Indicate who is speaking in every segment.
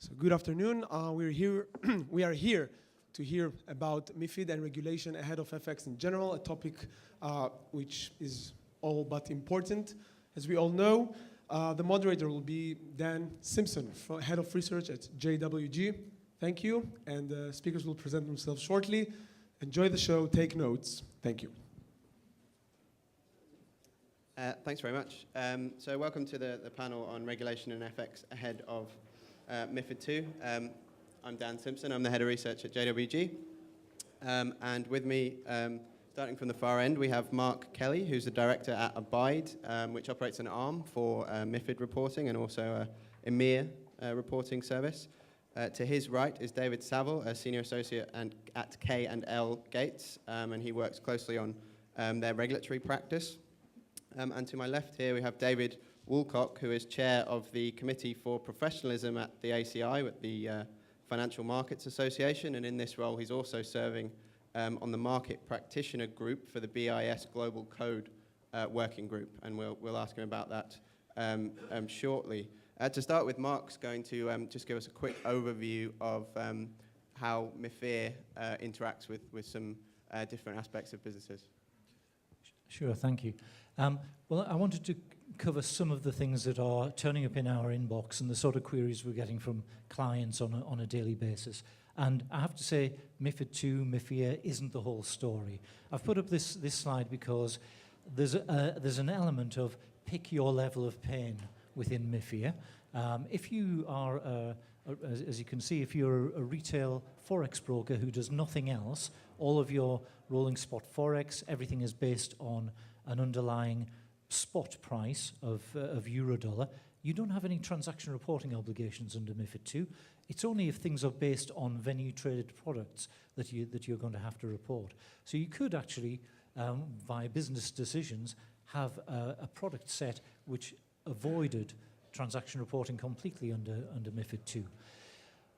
Speaker 1: So good afternoon. We are here to hear about MiFID and regulation ahead of FX in general, a topic which is all but important. As we all know, the moderator will be Dan Simpson, Head of Research at JWG. Thank you, and the speakers will present themselves shortly. Enjoy the show, take notes. Thank you.
Speaker 2: Thanks very much. So welcome to the panel on regulation and FX ahead of MiFID 2. I'm Dan Simpson. I'm the Head of Research at JWG. And with me, starting from the far end, we have Mark Kelly, who's the Director at Abide, which operates an arm for MiFID reporting and also a EMIR reporting service. To his right is David Saville, a Senior Associate at K&L Gates, and he works closely on their regulatory practice. And to my left here, we have David Woolcock, who is Chair of the Committee for Professionalism at the ACI, with the Financial Markets Association, and in this role he's also serving on the Market Practitioner Group for the BIS Global Code Working Group, and we'll ask him about that shortly. To start with, Mark's going to just give us a quick overview of how MiFIR interacts with some different aspects of businesses.
Speaker 3: Sure, thank you. Well, I wanted to cover some of the things that are turning up in our inbox and the sort of queries we're getting from clients on a daily basis. And I have to say, MiFID 2, MiFIR isn't the whole story. I've put up this slide because there's an element of pick your level of pain within MiFIR. If you are, as you can see, if you're a retail forex broker who does nothing else, all of your rolling spot forex, everything is based on an underlying spot price of euro-dollar, you don't have any transaction reporting obligations under MiFID 2. It's only if things are based on venue-traded products that you're going to have to report. So you could actually, via business decisions, have a product set which avoided transaction reporting completely under MiFID 2.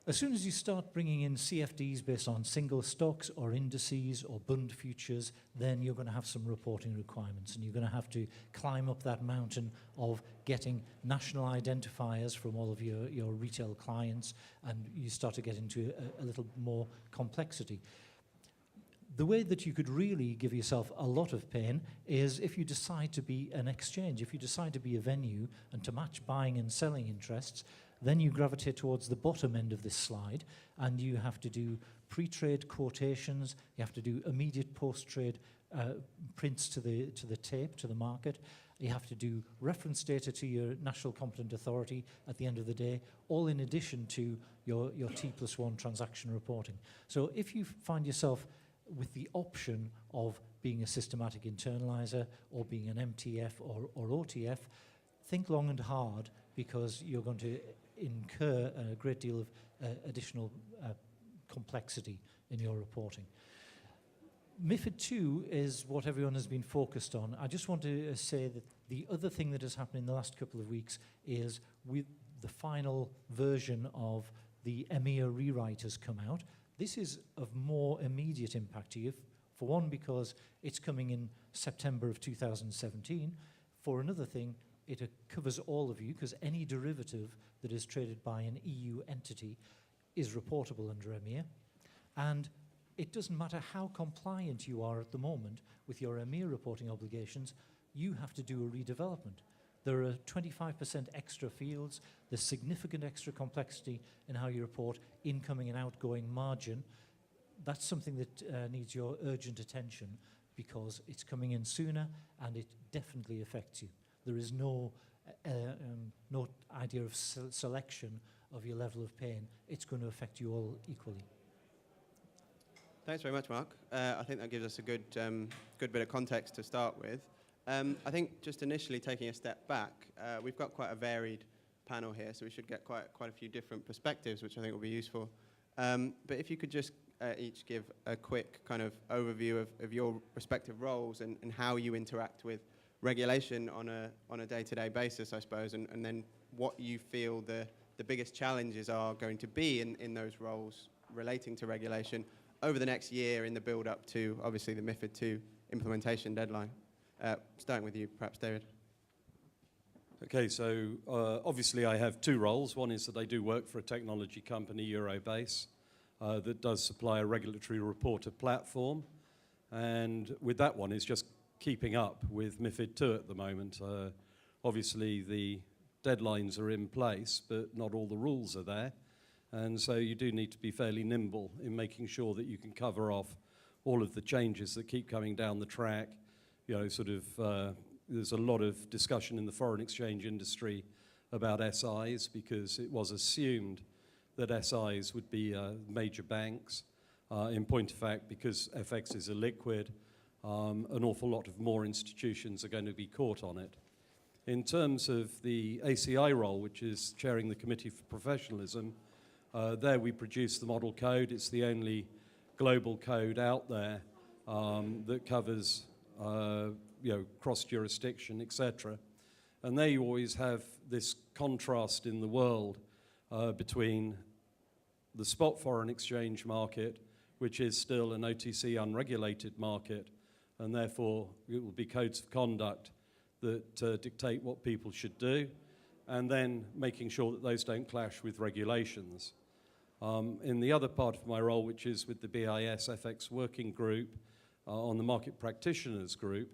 Speaker 3: As soon as you start bringing in CFDs based on single stocks or indices or bund futures, then you're going to have some reporting requirements, and you're going to have to climb up that mountain of getting national identifiers from all of your retail clients, and you start to get into a little more complexity. The way that you could really give yourself a lot of pain is if you decide to be an exchange, if you decide to be a venue and to match buying and selling interests, then you gravitate towards the bottom end of this slide, and you have to do pre-trade quotations, you have to do immediate post-trade prints to the tape, to the market, you have to do reference data to your national competent authority at the end of the day, all in addition to your T+1 transaction reporting. So if you find yourself with the option of being a systematic internalizer or being an MTF or OTF, think long and hard, because you're going to incur a great deal of additional complexity in your reporting. MiFID 2 is what everyone has been focused on. I just want to say that the other thing that has happened in the last couple of weeks is with the final version of the EMIR rewrite has come out. This is of more immediate impact to you, for one, because it's coming in September of 2017. For another thing, it covers all of you, because any derivative that is traded by an EU entity is reportable under EMIR. And it doesn't matter how compliant you are at the moment with your EMIR reporting obligations, you have to do a redevelopment. There are 25% extra fields, there's significant extra complexity in how you report incoming and outgoing margin. That's something that needs your urgent attention, because it's coming in sooner and it definitely affects you. There is no idea of selection of your level of pain. It's going to affect you all equally.
Speaker 2: Thanks very much, Mark. I think that gives us a good bit of context to start with. I think just initially taking a step back, we've got quite a varied panel here, so we should get quite a few different perspectives, which I think will be useful. But if you could just each give a quick kind of overview of your respective roles and how you interact with regulation on a day-to-day basis, I suppose, and then what you feel the biggest challenges are going to be in those roles relating to regulation over the next year in the build-up to, obviously, the MiFID 2 implementation deadline. Starting with you, perhaps, David.
Speaker 4: Okay, so obviously I have two roles. One is that I do work for a technology company, Eurobase, that does supply a regulatory reporter platform. And with that one, it's just keeping up with MiFID II at the moment. Obviously, the deadlines are in place, but not all the rules are there. And so you do need to be fairly nimble in making sure that you can cover off all of the changes that keep coming down the track. You know, sort of, there's a lot of discussion in the foreign exchange industry about SIs because it was assumed that SIs would be major banks. In point of fact, because FX is illiquid, an awful lot of more institutions are going to be caught on it. In terms of the ACI role, which is chairing the Committee for Professionalism, there we produce the model code. It's the only global code out there that covers cross-jurisdiction, etc. And there you always have this contrast in the world between the spot foreign exchange market, which is still an OTC unregulated market, and therefore it will be codes of conduct that dictate what people should do, and then making sure that those don't clash with regulations. In the other part of my role, which is with the BIS FX Working Group on the Market Practitioners Group,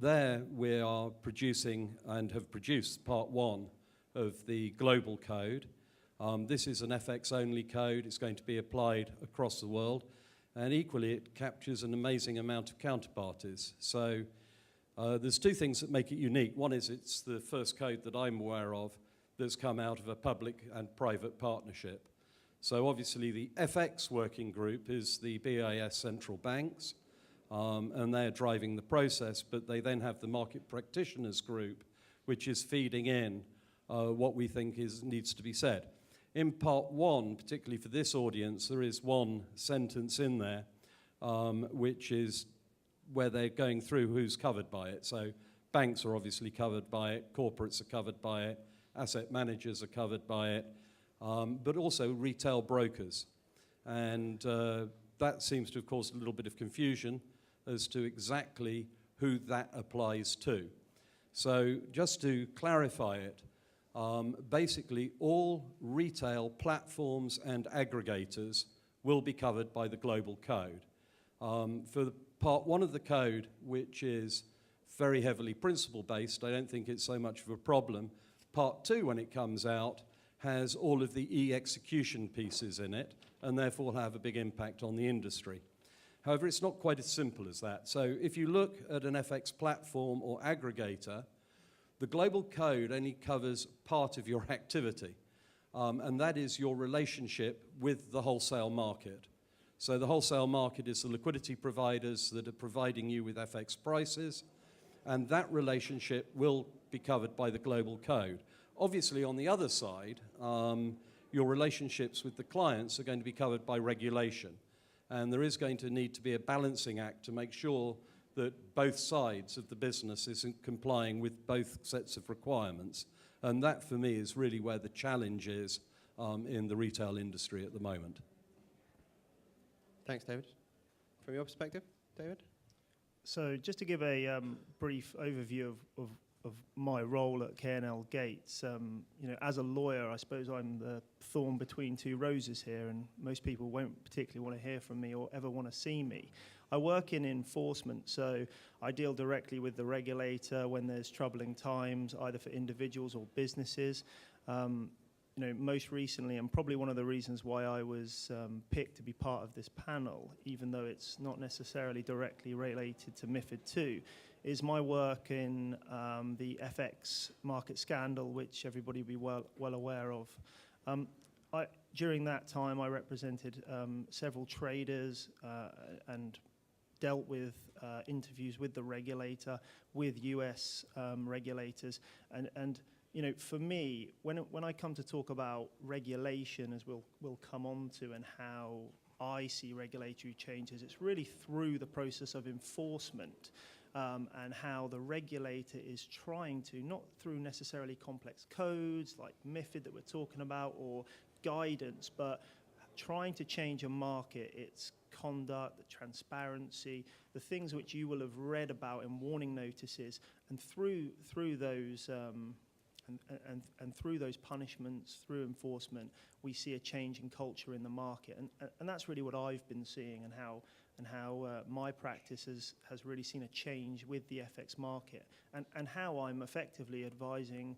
Speaker 4: there we are producing and have produced part one of the global code. This is an FX-only code. It's going to be applied across the world, and equally it captures an amazing amount of counterparties. So there's two things that make it unique. One is it's the first code that I'm aware of that's come out of a public and private partnership. So obviously the FX working group is the BIS central banks, and they're driving the process, but they then have the market practitioners group, which is feeding in what we think needs to be said. In part one, particularly for this audience, there is one sentence in there, which is where they're going through who's covered by it. So banks are obviously covered by it, corporates are covered by it, asset managers are covered by it, but also retail brokers. And that seems to have caused a little bit of confusion as to exactly who that applies to. So just to clarify it, basically all retail platforms and aggregators will be covered by the global code. For the part one of the code, which is very heavily principle-based, I don't think it's so much of a problem. Part two, when it comes out, has all of the e-execution pieces in it, and therefore will have a big impact on the industry. However, it's not quite as simple as that. So if you look at an FX platform or aggregator, the global code only covers part of your activity, and that is your relationship with the wholesale market. So the wholesale market is the liquidity providers that are providing you with FX prices, and that relationship will be covered by the global code. Obviously, on the other side, your relationships with the clients are going to be covered by regulation, and there is going to need to be a balancing act to make sure that both sides of the business is complying with both sets of requirements. And that, for me, is really where the challenge is in the retail industry at the moment.
Speaker 2: Thanks, David. From your perspective, David?
Speaker 5: So just to give a brief overview of my role at K&L Gates, as a lawyer, I suppose I'm the thorn between two roses here, and most people won't particularly want to hear from me or ever want to see me. I work in enforcement, so I deal directly with the regulator when there's troubling times, either for individuals or businesses. Most recently, and probably one of the reasons why I was picked to be part of this panel, even though it's not necessarily directly related to MiFID II, is my work in the FX market scandal, which everybody will be well aware of. During that time, I represented several traders and dealt with interviews with the regulator, with US regulators, and for me, when I come to talk about regulation, as we'll come on to, and how I see regulatory changes, it's really through the process of enforcement and how the regulator is trying to, not through necessarily complex codes like MiFID that we're talking about or guidance, but trying to change a market, its conduct, the transparency, the things which you will have read about in warning notices, and through those and through those punishments, through enforcement, we see a change in culture in the market, and that's really what I've been seeing, and how my practice has really seen a change with the FX market, and how I'm effectively advising,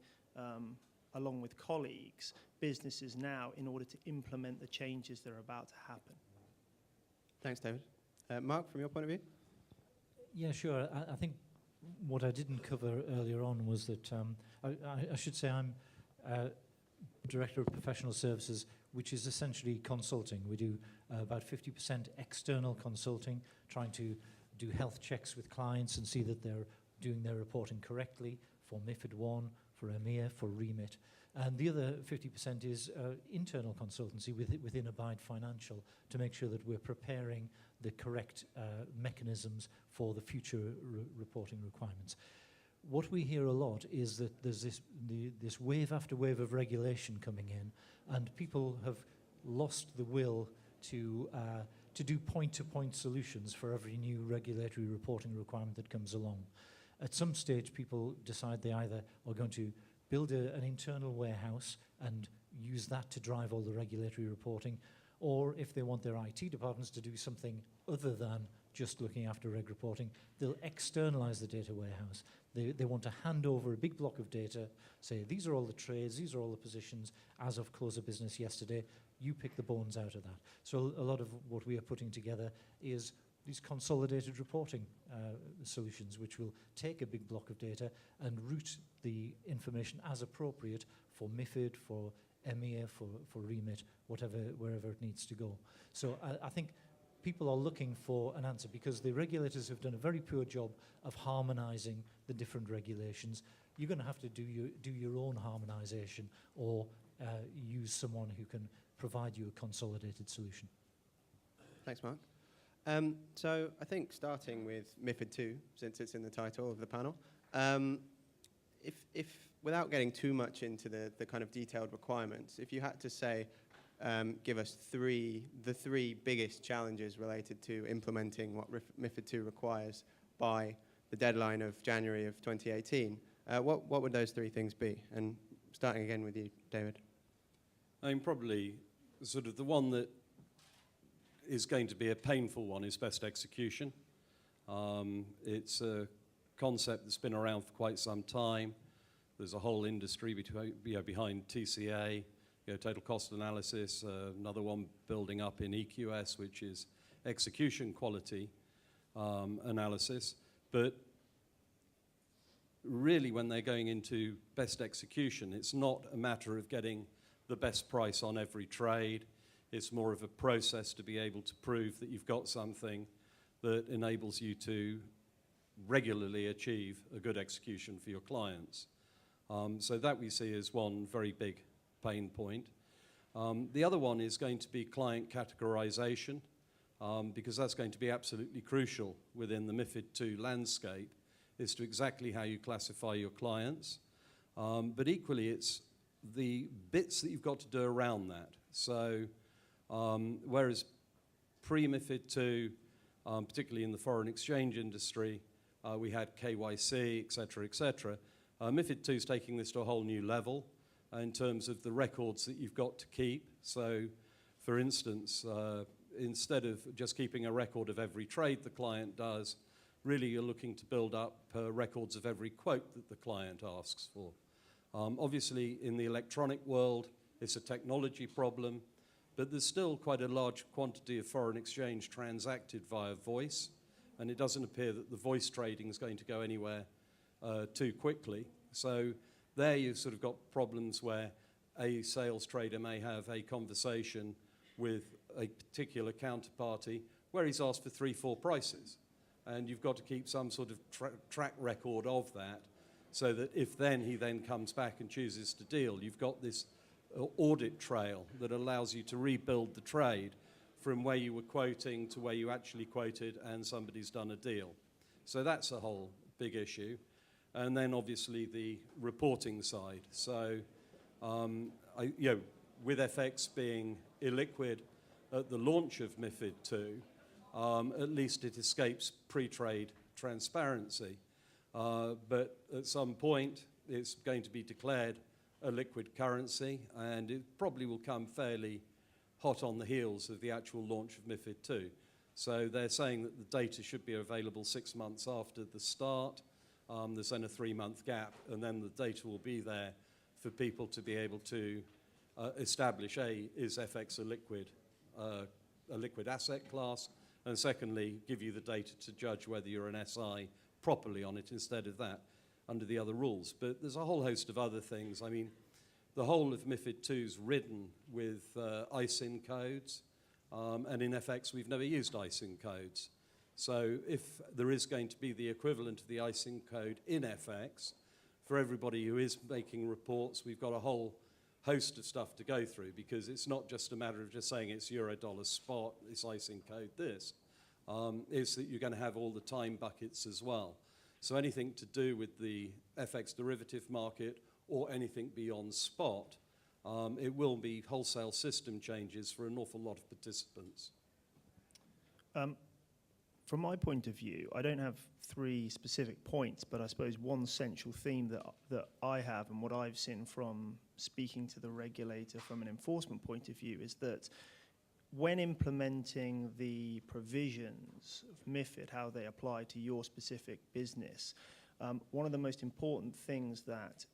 Speaker 5: along with colleagues, businesses now in order to implement the changes that are about to happen.
Speaker 2: Thanks, David. Mark, from your point of view?
Speaker 3: Yeah, sure. I think what I didn't cover earlier on was that I should say I'm Director of Professional Services, which is essentially consulting. We do about 50% external consulting, trying to do health checks with clients and see that they're doing their reporting correctly for MiFID 1, for EMEA, for REMIT. And the other 50% is internal consultancy within Abide Financial to make sure that we're preparing the correct mechanisms for the future reporting requirements. What we hear a lot is that there's this wave after wave of regulation coming in, and people have lost the will to do point-to-point solutions for every new regulatory reporting requirement that comes along. At some stage, people decide they either are going to build an internal warehouse and use that to drive all the regulatory reporting, or if they want their IT departments to do something other than just looking after reg reporting, they'll externalize the data warehouse. They want to hand over a big block of data, say, these are all the trades, these are all the positions as of close of business yesterday, you pick the bones out of that. So a lot of what we are putting together is these consolidated reporting solutions, which will take a big block of data and route the information as appropriate for MiFID, for EMEA, for REMIT, wherever it needs to go. So I think people are looking for an answer because the regulators have done a very poor job of harmonizing the different regulations. You're going to have to do your own harmonization, or use someone who can provide you a consolidated solution.
Speaker 2: Thanks, Mark. So I think starting with MiFID 2, since it's in the title of the panel, if without getting too much into the kind of detailed requirements, if you had to say, give us the three biggest challenges related to implementing what MiFID 2 requires by the deadline of January of 2018, what would those three things be? And starting again with you, David.
Speaker 4: I mean, probably sort of the one that is going to be a painful one is best execution. It's a concept that's been around for quite some time. There's a whole industry behind TCA, total cost analysis, another one building up in EQS, which is execution quality analysis. But really, when they're going into best execution, it's not a matter of getting the best price on every trade. It's more of a process to be able to prove that you've got something that enables you to regularly achieve a good execution for your clients. So that we see as one very big pain point. The other one is going to be client categorization, because that's going to be absolutely crucial within the MiFID II landscape as to exactly how you classify your clients. But equally, it's the bits that you've got to do around that. So whereas pre-MiFID II, particularly in the foreign exchange industry, we had KYC, et cetera, MiFID II is taking this to a whole new level in terms of the records that you've got to keep. So, for instance, instead of just keeping a record of every trade the client does, really you're looking to build up records of every quote that the client asks for. Obviously, in the electronic world, it's a technology problem, but there's still quite a large quantity of foreign exchange transacted via voice, and it doesn't appear that the voice trading is going to go anywhere too quickly. So there you've sort of got problems where a sales trader may have a conversation with a particular counterparty where he's asked for 3-4 prices. And you've got to keep some sort of track record of that so that if he then comes back and chooses to deal, you've got this audit trail that allows you to rebuild the trade from where you were quoting to where you actually quoted and somebody's done a deal. So that's a whole big issue. And then obviously the reporting side. So, with FX being illiquid at the launch of MiFID II, at least it escapes pre-trade transparency. But at some point, it's going to be declared a liquid currency, and it probably will come fairly hot on the heels of the actual launch of MiFID II. So they're saying that the data should be available 6 months after the start. There's then a 3-month gap, and then the data will be there for people to be able to establish, A, is FX a liquid asset class, and secondly, give you the data to judge whether you're an SI properly on it instead of that under the other rules. But there's a whole host of other things. I mean, the whole of MiFID II is ridden with ISIN codes, and in FX we've never used ISIN codes. So if there is going to be the equivalent of the ISIN code in FX, for everybody who is making reports, we've got a whole host of stuff to go through, because it's not just a matter of just saying it's euro-dollar spot, it's ISIN code this. Is that you're going to have all the time buckets as well. So anything to do with the FX derivative market or anything beyond spot, it will be wholesale system changes for an awful lot of participants.
Speaker 5: From my point of view, I don't have 3 specific points, but I suppose one central theme that I have and what I've seen from speaking to the regulator from an enforcement point of view is that when implementing the provisions of MiFID, how they apply to your specific business, one of the most important things that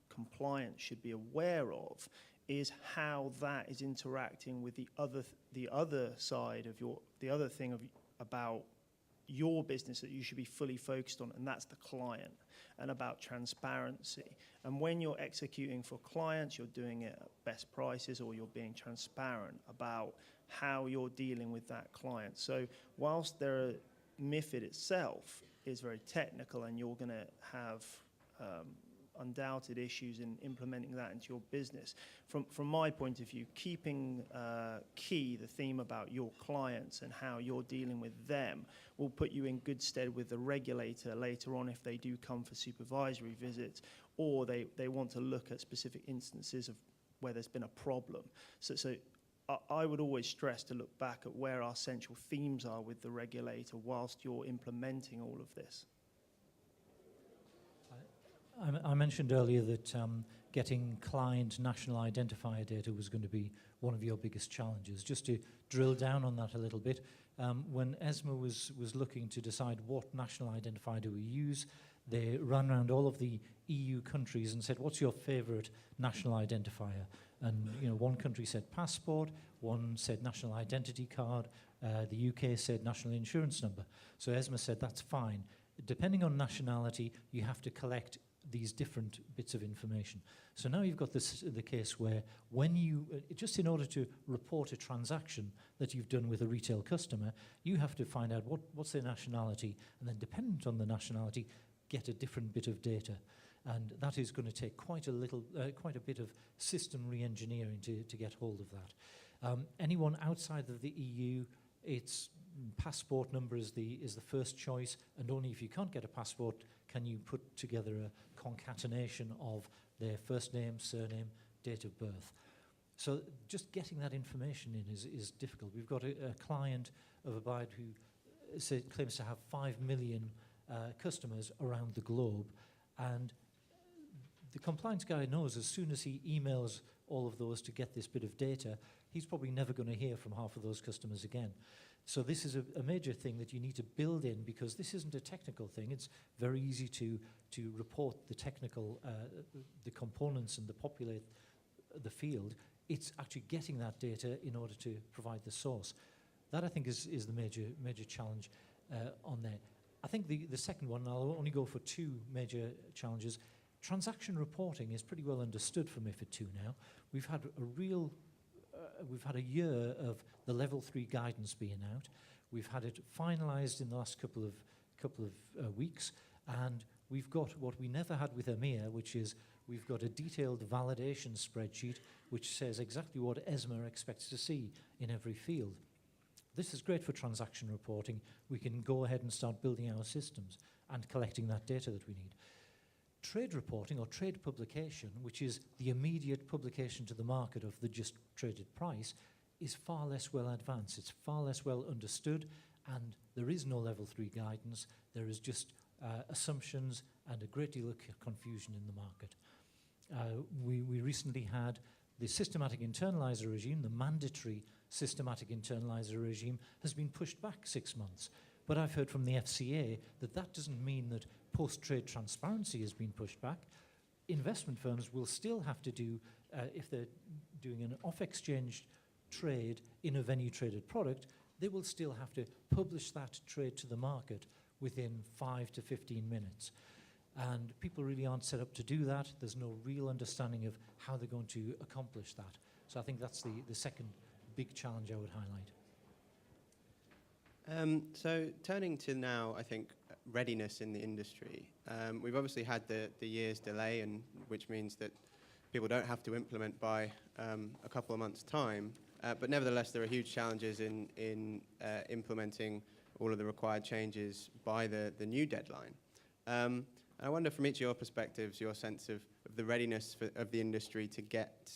Speaker 5: compliance should be aware of is how that is interacting with the other side of the other thing about your business that you should be fully focused on, and that's the client, and about transparency. And when you're executing for clients, you're doing it at best prices, or you're being transparent about how you're dealing with that client. So whilst MiFID itself is very technical, and you're going to have undoubted issues in implementing that into your business. From my point of view, keeping key the theme about your clients and how you're dealing with them will put you in good stead with the regulator later on if they do come for supervisory visits, or they want to look at specific instances of where there's been a problem. So I would always stress to look back at where our central themes are with the regulator whilst you're implementing all of this.
Speaker 3: I mentioned earlier that getting client national identifier data was going to be one of your biggest challenges. Just to drill down on that a little bit, when ESMA was looking to decide what national identifier do we use, they ran around all of the EU countries and said, what's your favourite national identifier? And one country said passport, one said national identity card, the UK said national insurance number. So ESMA said that's fine. Depending on nationality, you have to collect these different bits of information. So now you've got the case where when you, just in order to report a transaction that you've done with a retail customer, you have to find out what's their nationality, and then dependent on the nationality, get a different bit of data. And that is going to take quite a bit of system re-engineering to get hold of that. Anyone outside of the EU, its passport number is the first choice, and only if you can't get a passport can you put together a concatenation of their first name, surname, date of birth. So just getting that information in is difficult. We've got a client of Abide who claims to have 5 million customers around the globe, and the compliance guy knows as soon as he emails all of those to get this bit of data, he's probably never going to hear from half of those customers again. So this is a major thing that you need to build in, because this isn't a technical thing. It's very easy to report the technical, the components and populate the field. It's actually getting that data in order to provide the source. That, I think, is the major challenge on there. I think the second one, I'll only go for 2 major challenges. Transaction reporting is pretty well understood for MiFID II now. We've had a year of the level 3 guidance being out. We've had it finalised in the last couple of weeks, and we've got what we never had with EMEA, which is we've got a detailed validation spreadsheet which says exactly what ESMA expects to see in every field. This is great for transaction reporting. We can go ahead and start building our systems and collecting that data that we need. Trade reporting or trade publication, which is the immediate publication to the market of the just traded price, is far less well advanced. It's far less well understood, and there is no level 3 guidance. There is just assumptions and a great deal of confusion in the market. We recently had the systematic internalizer regime, the mandatory systematic internalizer regime, has been pushed back 6 months. But I've heard from the FCA that that doesn't mean that post-trade transparency has been pushed back. Investment firms will still have to do, if they're doing an off-exchange trade in a venue-traded product, they will still have to publish that trade to the market within 5 to 15 minutes. And people really aren't set up to do that. There's no real understanding of how they're going to accomplish that. So I think that's the second big challenge I would highlight.
Speaker 2: So turning to now, I think, readiness in the industry. We've obviously had the year's delay, and which means that people don't have to implement by a couple of months' time. But nevertheless, there are huge challenges in implementing all of the required changes by the new deadline. I wonder, from each of your perspectives, your sense of the readiness of the industry to get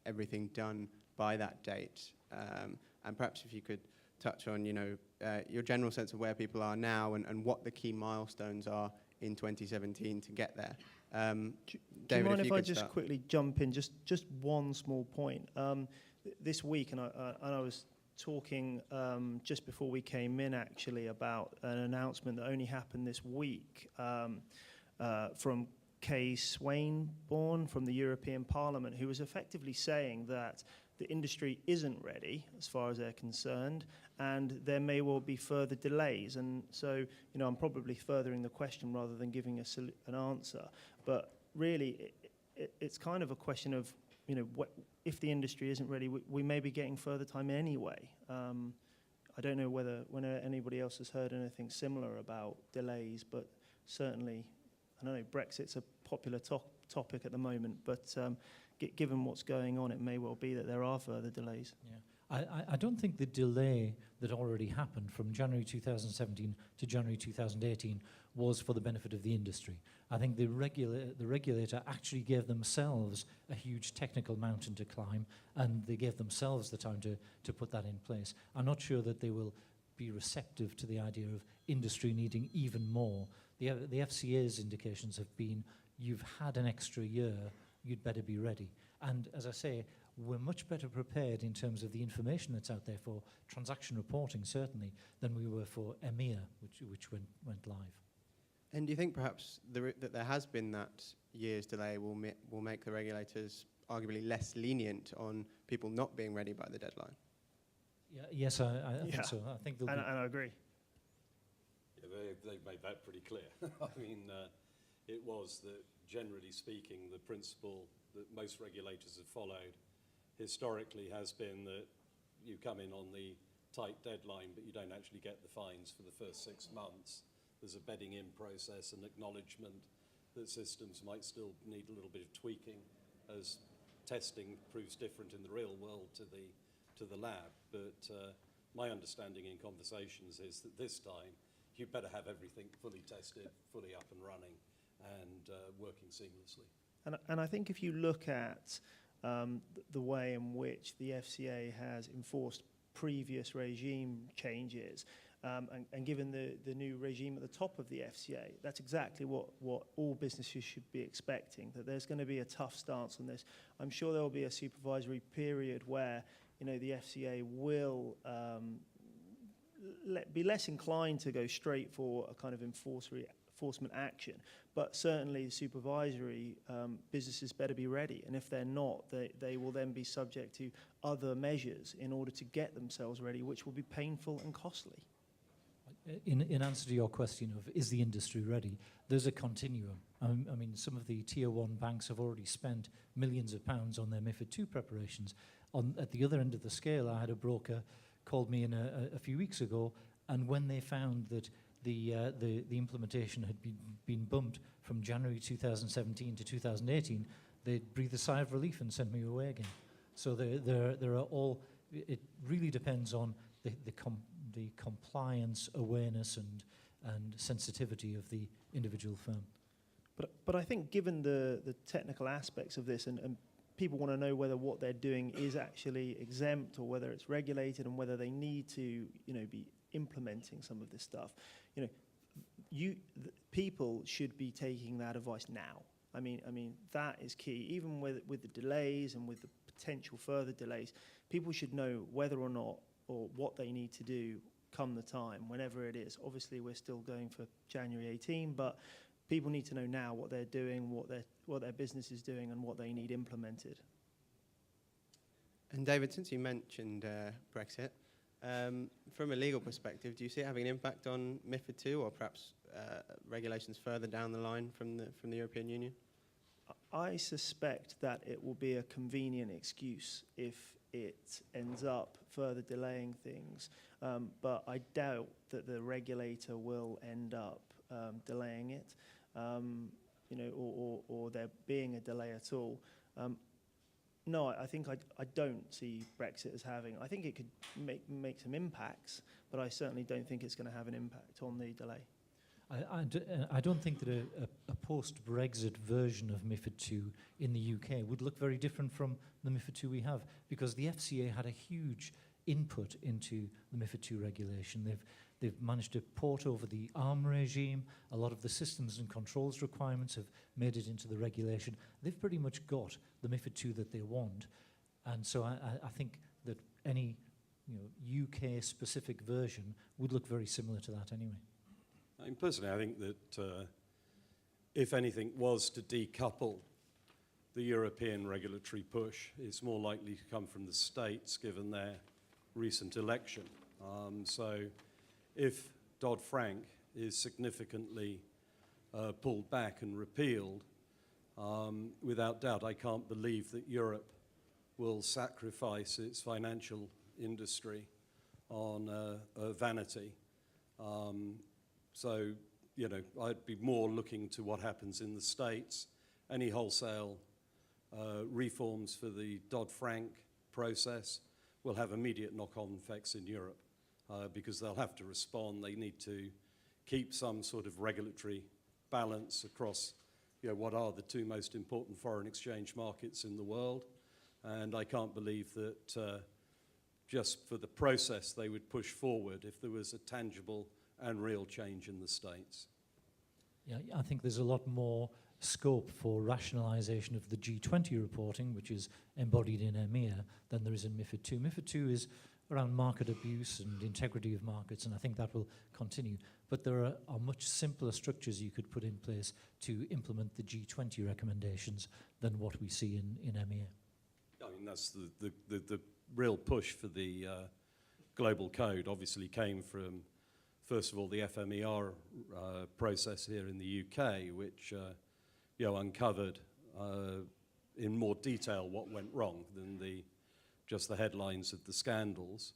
Speaker 2: everything done by that date. And perhaps if you could touch on, your general sense of where people are now and what the key milestones are in 2017 to get there.
Speaker 5: Do
Speaker 2: David,
Speaker 5: you mind if I
Speaker 2: could
Speaker 5: just
Speaker 2: start.
Speaker 5: quickly jump in? Just one small point. This week, and I was talking just before we came in, actually, about an announcement that only happened this week from Kay Swainborn from the European Parliament, who was effectively saying that the industry isn't ready as far as they're concerned, and there may well be further delays. And so, I'm probably furthering the question rather than giving an answer. But really, it's kind of a question of, if the industry isn't ready, we may be getting further time anyway. I don't know whether anybody else has heard anything similar about delays, but certainly, I don't know, Brexit's a popular topic at the moment, but given what's going on, it may well be that there are further delays.
Speaker 3: Yeah. I don't think the delay that already happened from January 2017 to January 2018 was for the benefit of the industry. I think the regulator actually gave themselves a huge technical mountain to climb, and they gave themselves the time to put that in place. I'm not sure that they will be receptive to the idea of industry needing even more. The FCA's indications have been, you've had an extra year, you'd better be ready. And as I say, we're much better prepared in terms of the information that's out there for transaction reporting, certainly, than we were for EMEA, which went live.
Speaker 2: And do you think perhaps that there has been that year's delay will make the regulators arguably less lenient on people not being ready by the deadline?
Speaker 3: Yeah, yes, I think so. I think
Speaker 5: And I agree.
Speaker 4: Yeah, they've made that pretty clear. I mean, it was that, generally speaking, the principle that most regulators have followed historically has been that you come in on the tight deadline, but you don't actually get the fines for the first 6 months. There's a bedding in process and acknowledgement that systems might still need a little bit of tweaking as testing proves different in the real world to the lab. But my understanding in conversations is that this time you better have everything fully tested, fully up and running, and working seamlessly.
Speaker 5: And I think if you look at the way in which the FCA has enforced previous regime changes, and given the new regime at the top of the FCA, that's exactly what all businesses should be expecting, that there's going to be a tough stance on this. I'm sure there will be a supervisory period where the FCA will be less inclined to go straight for a kind of enforcement action. But certainly supervisory businesses better be ready. And if they're not, they will then be subject to other measures in order to get themselves ready, which will be painful and costly.
Speaker 3: In answer to your question of is the industry ready, there's a continuum. I mean, some of the tier one banks have already spent millions of pounds on their MiFID 2 preparations. At the other end of the scale, I had a broker called me in a few weeks ago, and when they found that the implementation had been bumped from January 2017 to 2018, they breathed a sigh of relief and sent me away again. So there are all. It really depends on the compliance, awareness, and sensitivity of the individual firm.
Speaker 5: But I think given the technical aspects of this, and people want to know whether what they're doing is actually exempt or whether it's regulated and whether they need to, be implementing some of this stuff. People should be taking that advice now. I mean that is key. Even with the delays and with the potential further delays, people should know whether or not or what they need to do come the time, whenever it is. Obviously, we're still going for January 18, but people need to know now what they're doing, what their business is doing, and what they need implemented.
Speaker 2: And David, since you mentioned Brexit, from a legal perspective, do you see it having an impact on MiFID 2 or perhaps regulations further down the line from the European Union?
Speaker 5: I suspect that it will be a convenient excuse if it ends up further delaying things, but I doubt that the regulator will end up delaying it, or there being a delay at all. No, I think I don't see Brexit as having. I think it could make some impacts, but I certainly don't think it's going to have an impact on the delay.
Speaker 3: I don't think that a post-Brexit version of MiFID 2 in the UK would look very different from the MiFID 2 we have, because the FCA had a huge input into the MiFID 2 regulation. They've managed to port over the ARM regime. A lot of the systems and controls requirements have made it into the regulation. They've pretty much got the MiFID 2 that they want. And so I think that any UK-specific version would look very similar to that anyway.
Speaker 4: I mean, personally, I think that if anything was to decouple the European regulatory push, it's more likely to come from the States, given their recent election. So if DoddFrank is significantly pulled back and repealed, without doubt, I can't believe that Europe will sacrifice its financial industry on vanity. So, I'd be more looking to what happens in the States. Any wholesale reforms for the Dodd-Frank process will have immediate knock-on effects in Europe because they'll have to respond. They need to keep some sort of regulatory balance across what are the two most important foreign exchange markets in the world. And I can't believe that just for the process they would push forward if there was a tangible and real change in the States.
Speaker 3: Yeah, I think there's a lot more scope for rationalisation of the G20 reporting, which is embodied in EMIR, than there is in MiFID 2. MiFID 2 is around market abuse and integrity of markets, and I think that will continue. But there are much simpler structures you could put in place to implement the G20 recommendations than what we see in EMIR.
Speaker 4: I mean, that's the real push for the global code obviously came from, first of all, the FMER process here in the UK, which uncovered in more detail what went wrong than just the headlines of the scandals.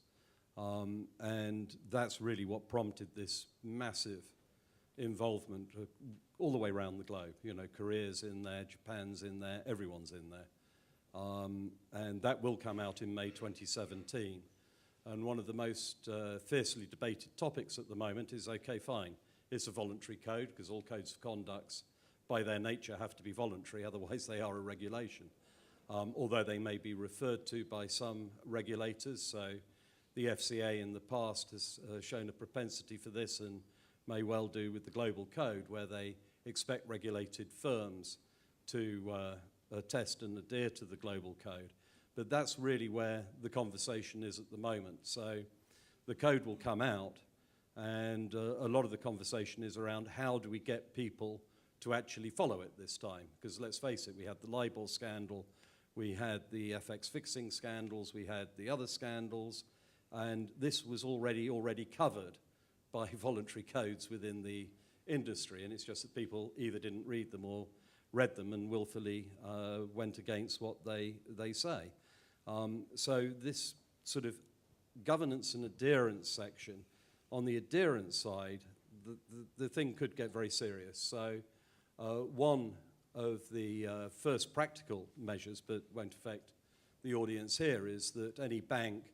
Speaker 4: And that's really what prompted this massive involvement all the way around the globe. Korea's in there, Japan's in there, everyone's in there. And that will come out in May 2017. And one of the most fiercely debated topics at the moment is, okay, fine, it's a voluntary code, because all codes of conducts by their nature have to be voluntary, otherwise they are a regulation. Although they may be referred to by some regulators, so the FCA in the past has shown a propensity for this and may well do with the global code, where they expect regulated firms to attest and adhere to the global code. But that's really where the conversation is at the moment. So the code will come out, and a lot of the conversation is around how do we get people to actually follow it this time? Because let's face it, we had the LIBOR scandal, we had the FX fixing scandals, we had the other scandals, and this was already covered by voluntary codes within the industry, and it's just that people either didn't read them or read them and willfully went against what they say. So this sort of governance and adherence section, on the adherence side, the thing could get very serious. So one of the first practical measures, but won't affect the audience here, is that any bank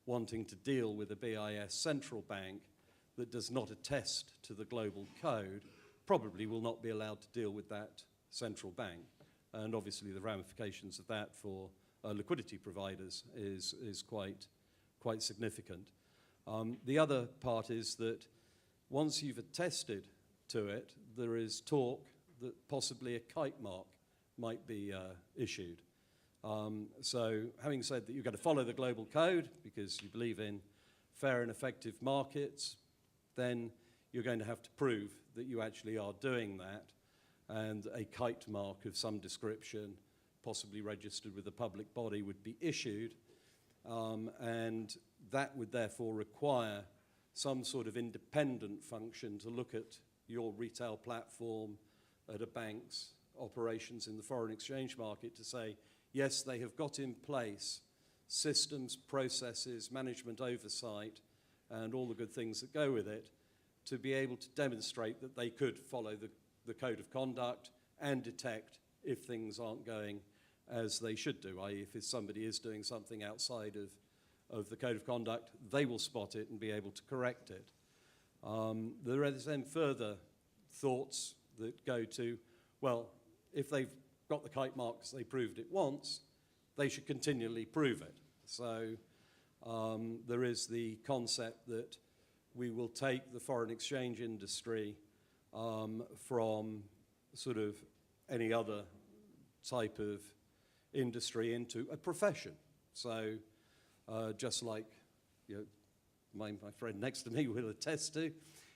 Speaker 4: wanting to deal with a BIS central bank that does not attest to the global code probably will not be allowed to deal with that central bank. And obviously the ramifications of that for liquidity providers is quite significant. The other part is that once you've attested to it, there is talk that possibly a kite mark might be issued. So having said that you've got to follow the global code because you believe in fair and effective markets, then you're going to have to prove that you actually are doing that, and a kite mark of some description, possibly registered with a public body, would be issued, and that would therefore require some sort of independent function to look at your retail platform, at a bank's operations in the foreign exchange market to say, yes, they have got in place systems, processes, management oversight, and all the good things that go with it, to be able to demonstrate that they could follow the code of conduct and detect if things aren't going as they should do, i.e. if somebody is doing something outside of the code of conduct, they will spot it and be able to correct it. There are then further thoughts that go to, well, if they've got the kite marks, they proved it once, they should continually prove it. So there is the concept that we will take the foreign exchange industry from sort of any other type of industry into a profession. So just like my friend next to me will attest to,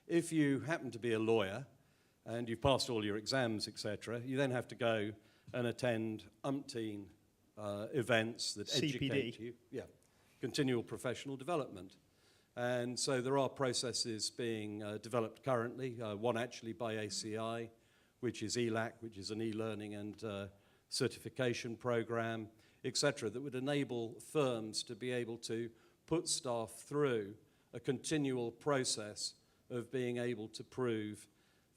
Speaker 4: if you happen to be a lawyer and you've passed all your exams, etc., you then have to go and attend umpteen events that educate you. Yeah, continual professional development. And so there are processes being developed currently, one actually by ACI, which is ELAC, which is an e-learning and certification program, etc., that would enable firms to be able to put staff through a continual process of being able to prove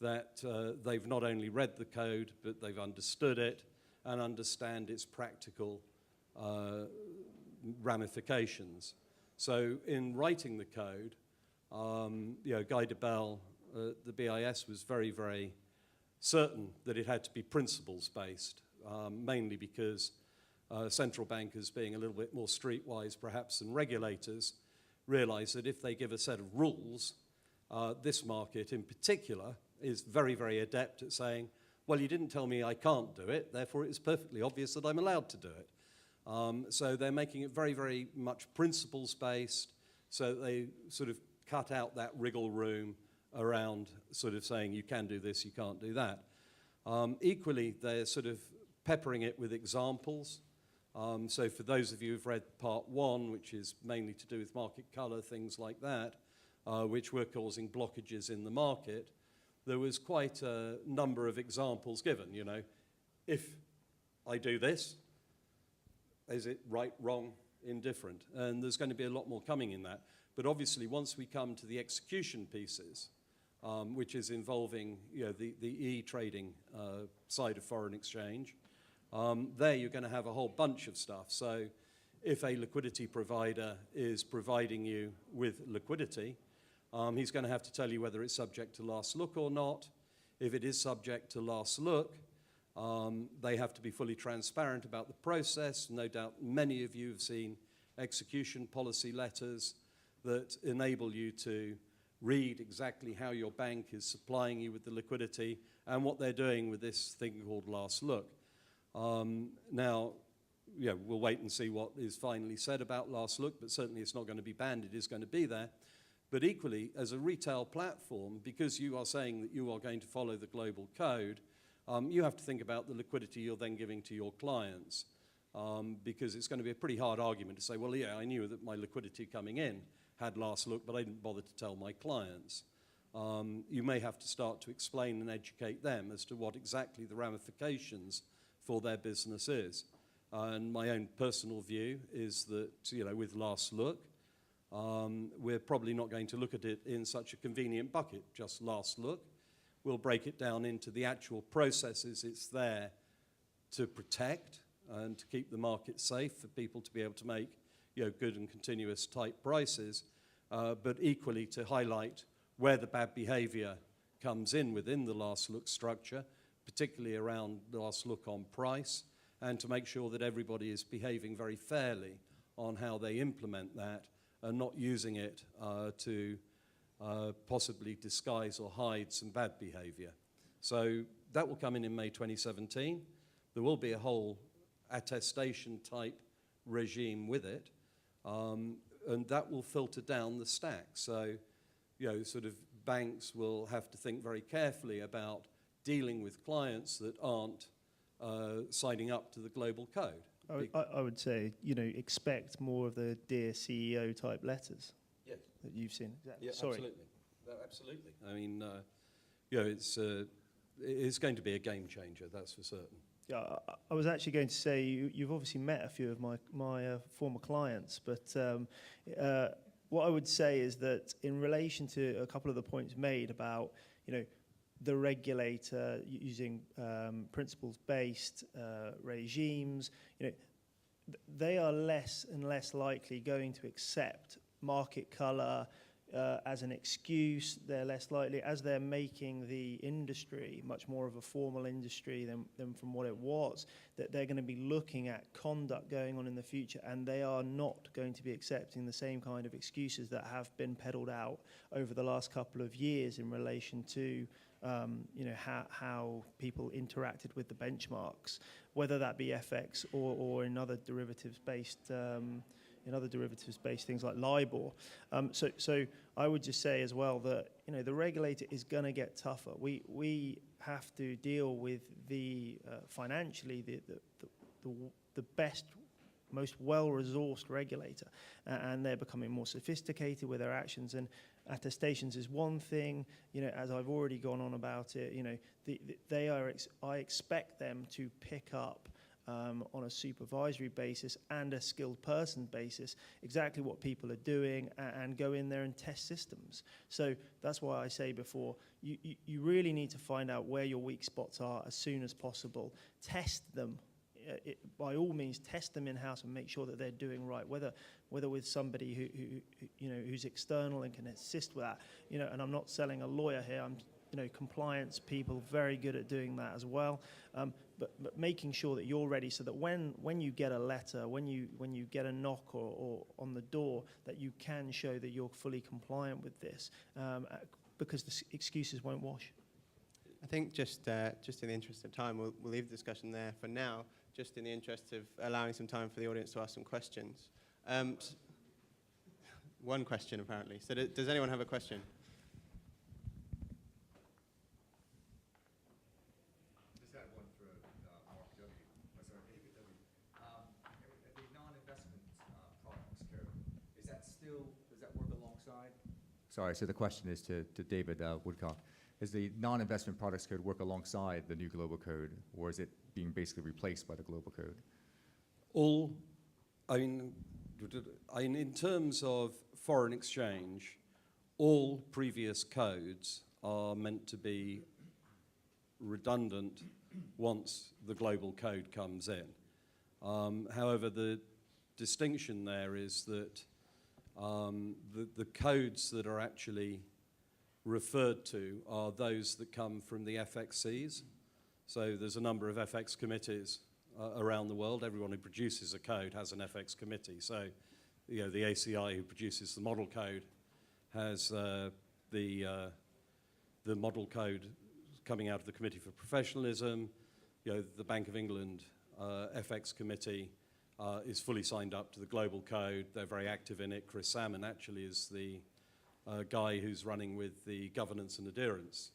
Speaker 4: that they've not only read the code, but they've understood it and understand its practical ramifications. So in writing the code, Guy Debelle, the BIS, was very, very certain that it had to be principles-based, mainly because central bankers, being a little bit more streetwise perhaps than regulators, realize that if they give a set of rules, this market in particular is very, very adept at saying, well, you didn't tell me I can't do it, therefore it's perfectly obvious that I'm allowed to do it. So they're making it very, very much principles-based, so they sort of cut out that wriggle room around sort of saying you can do this, you can't do that. Equally, they're sort of peppering it with examples. So for those of you who've read part 1, which is mainly to do with market color, things like that, which were causing blockages in the market, there was quite a number of examples given. If I do this, is it right, wrong, indifferent? And there's going to be a lot more coming in that. But obviously, once we come to the execution pieces, which is involving the e-trading side of foreign exchange, there you're going to have a whole bunch of stuff. So if a liquidity provider is providing you with liquidity, he's going to have to tell you whether it's subject to last look or not. If it is subject to last look, they have to be fully transparent about the process. No doubt many of you have seen execution policy letters that enable you to read exactly how your bank is supplying you with the liquidity and what they're doing with this thing called last look. Now, we'll wait and see what is finally said about last look, but certainly it's not going to be banned, it is going to be there. But equally, as a retail platform, because you are saying that you are going to follow the global code, you have to think about the liquidity you're then giving to your clients, because it's going to be a pretty hard argument to say, well, yeah, I knew that my liquidity coming in had last look, but I didn't bother to tell my clients. You may have to start to explain and educate them as to what exactly the ramifications for their business is. And my own personal view is that, with last look, we're probably not going to look at it in such a convenient bucket, just last look. We'll break it down into the actual processes it's there to protect and to keep the market safe for people to be able to make good and continuous tight prices, but equally to highlight where the bad behavior comes in within the last look structure, particularly around the last look on price, and to make sure that everybody is behaving very fairly on how they implement that and not using it to possibly disguise or hide some bad behavior. So that will come in May 2017. There will be a whole attestation type regime with it, and that will filter down the stack. So, sort of banks will have to think very carefully about dealing with clients that aren't signing up to the global code.
Speaker 5: I would say, expect more of the Dear CEO type letters.
Speaker 4: Yes.
Speaker 5: That you've seen. Exactly.
Speaker 4: Yeah,
Speaker 5: Sorry.
Speaker 4: absolutely. No, absolutely. I mean, it's going to be a game changer, that's for certain.
Speaker 5: Yeah, I was actually going to say you've obviously met a few of my former clients, but what I would say is that in relation to a couple of the points made about the regulator using principles-based regimes, they are less and less likely going to accept market colour as an excuse. They're less likely, as they're making the industry much more of a formal industry than from what it was, that they're going to be looking at conduct going on in the future, and they are not going to be accepting the same kind of excuses that have been peddled out over the last couple of years in relation to how people interacted with the benchmarks, whether that be FX or in other derivatives-based things like LIBOR. So I would just say as well that the regulator is going to get tougher. We have to deal with the financially the best, most well-resourced regulator, and they're becoming more sophisticated with their actions. And attestations is one thing. As I've already gone on about it, they are. I expect them to pick up on a supervisory basis and a skilled person basis exactly what people are doing, and go in there and test systems. So that's why I say before, you really need to find out where your weak spots are as soon as possible. Test them. By all means, test them in-house and make sure that they're doing right, whether with somebody who's external and can assist with that. And I'm not selling a lawyer here. I'm compliance people, very good at doing that as well. But making sure that you're ready, so that when you get a letter, when you get a knock or on the door, that you can show that you're fully compliant with this, because the excuses won't wash.
Speaker 2: I think just in the interest of time, we'll leave the discussion there for now, just in the interest of allowing some time for the audience to ask some questions. One question, apparently. So does anyone have a question?
Speaker 6: Just had one for Mark W. Sorry, David W. The non-investment products code, does that work alongside? Sorry, so the question is to David Woodcock. Is the non-investment products code work alongside the new global code, or is it being basically replaced by the global code?
Speaker 4: In terms of foreign exchange, all previous codes are meant to be redundant once the global code comes in. However, the distinction there is that the codes that are actually referred to are those that come from the FXCs. So there's a number of FX committees around the world. Everyone who produces a code has an FX committee. So, the ACI who produces the model code has the model code coming out of the Committee for Professionalism. The Bank of England FX committee is fully signed up to the global code. They're very active in it. Chris Salmon actually is the guy who's running with the governance and adherence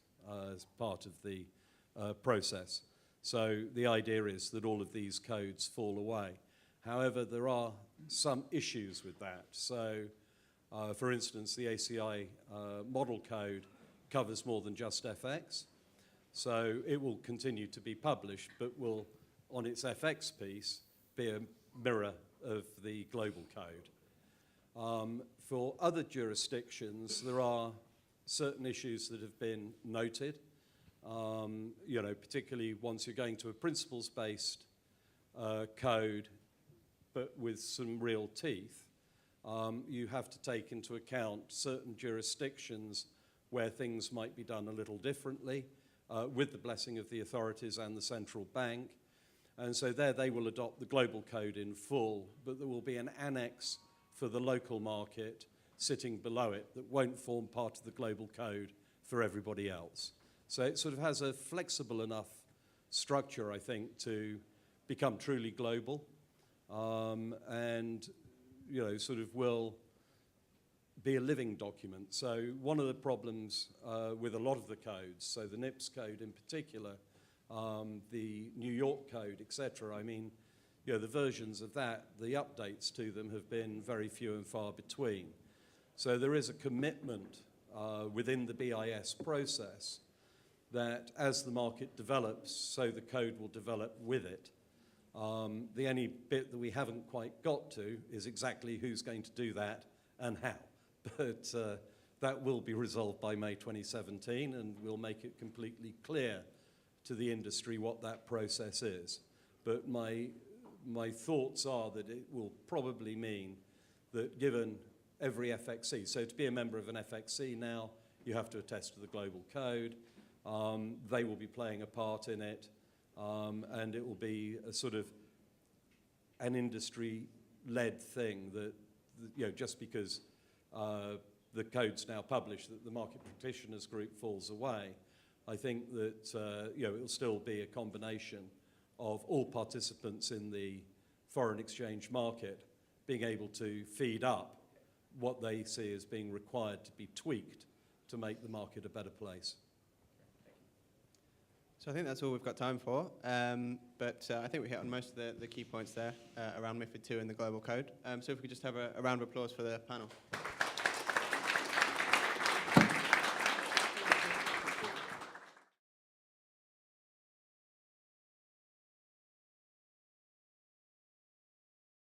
Speaker 4: as part of the process. So the idea is that all of these codes fall away. However, there are some issues with that. So, for instance, the ACI model code covers more than just FX. So it will continue to be published, but will, on its FX piece, be a mirror of the global code. For other jurisdictions, there are certain issues that have been noted. Particularly once you're going to a principles-based code, but with some real teeth, you have to take into account certain jurisdictions where things might be done a little differently, with the blessing of the authorities and the central bank. And so there they will adopt the global code in full, but there will be an annex for the local market sitting below it that won't form part of the global code for everybody else. So it sort of has a flexible enough structure, I think, to become truly global, and sort of will be a living document. So one of the problems with a lot of the codes, so the NIPS code in particular, the New York code, etc. I mean, the versions of that, the updates to them have been very few and far between. So there is a commitment within the BIS process that as the market develops, so the code will develop with it. The only bit that we haven't quite got to is exactly who's going to do that and how. But that will be resolved by May 2017, and we'll make it completely clear to the industry what that process is. But my thoughts are that it will probably mean that given every FXC, so to be a member of an FXC now, you have to attest to the global code. They will be playing a part in it, and it will be a sort of an industry-led thing that, just because the code's now published, that the market practitioners group falls away. I think that it will still be a combination of all participants in the foreign exchange market being able to feed up what they see as being required to be tweaked to make the market a better place.
Speaker 2: So I think that's all we've got time for, but I think we hit on most of the key points there around MiFID II and the global code. So if we could just have a round of applause for the panel.